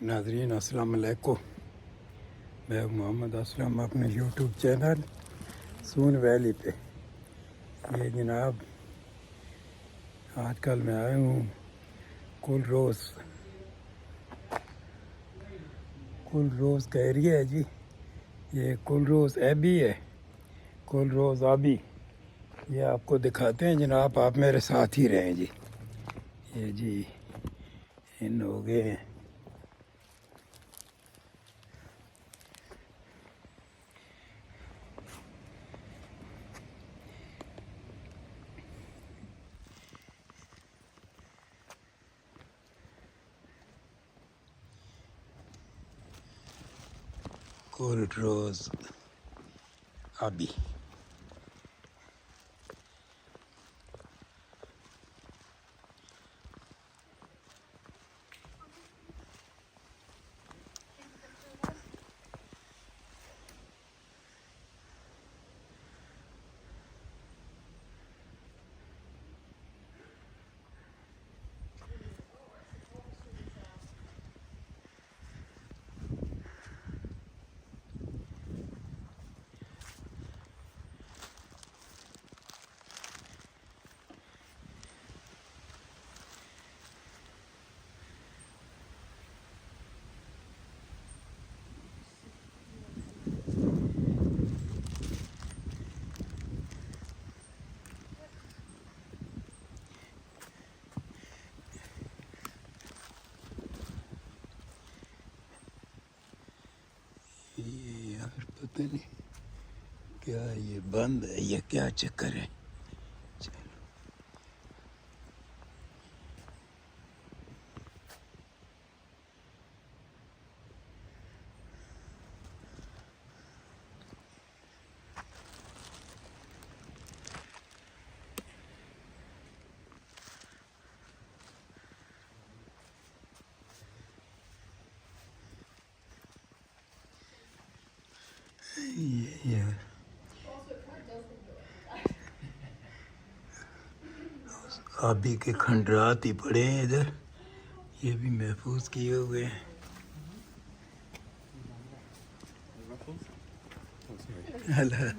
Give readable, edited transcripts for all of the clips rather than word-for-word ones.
नाजरीन अस्सलाम वालेकुम। मैं मोहम्मद असलम अपने यूट्यूब चैनल सून वैली पे। ये जनाब आजकल मैं आया हूँ कुल रोज़ का एरिया है जी। ये कुल रोज़ एबी है, कुल रोज़ आबी। ये आपको दिखाते हैं जनाब, आप मेरे साथ ही रहें जी। ये जी इन हो गए हैं। कुल रोज़ आबी। ये यार पता नहीं क्या ये बंद है या क्या चक्कर है। ये यार आबी के खंडरात ही पड़े हैं इधर, ये भी महफूज किए हुए हैं। अल्लाह।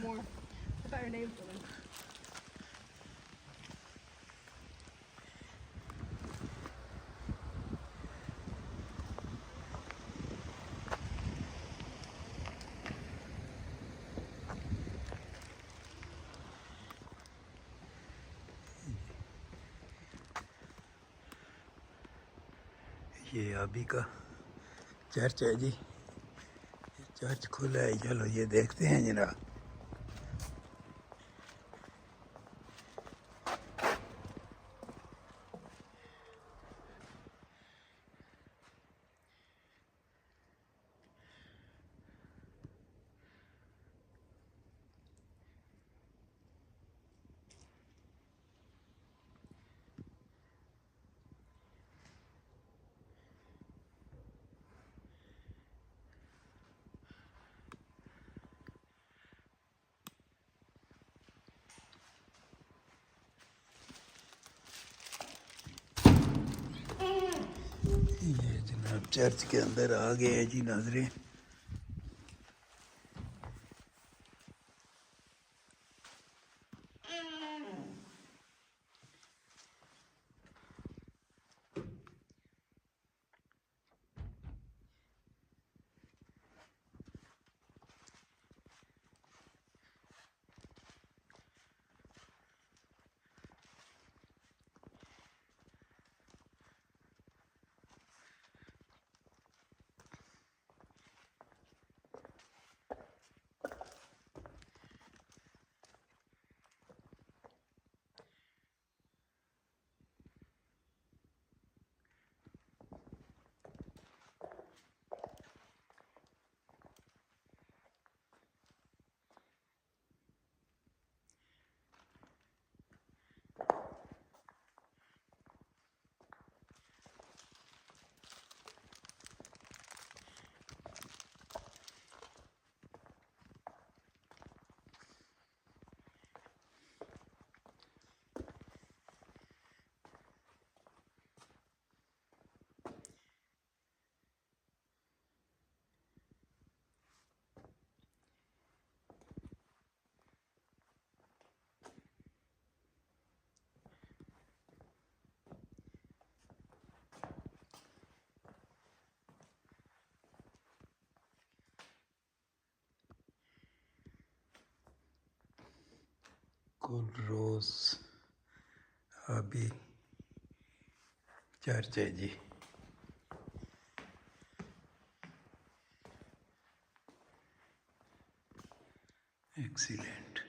ये आबी का चर्च है जी। चर्च खुला है, चलो ये देखते हैं जनाब। ये जनाब चर्च के अंदर आ गए हैं जी नाजरीन। कुल रोज अभी चर्च है जी। एक्सीलेंट।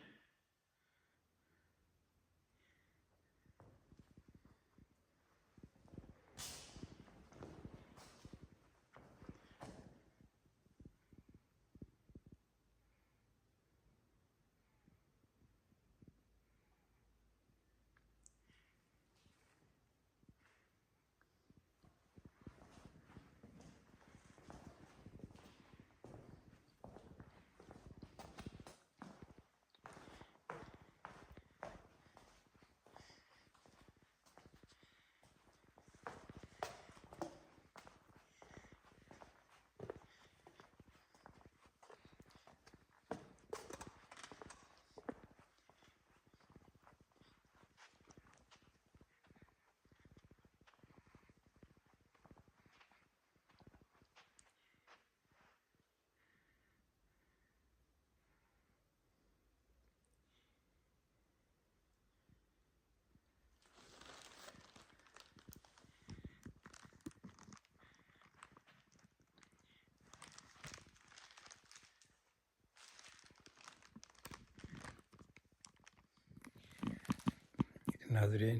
नाज़रीन,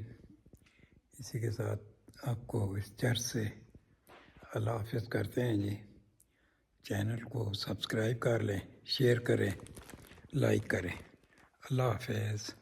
इसी के साथ आपको इस चर्च से अल्लाह हाफ़िज़ करते हैं जी। चैनल को सब्सक्राइब कर लें, शेयर करें, लाइक करें। अल्लाह हाफ़िज़।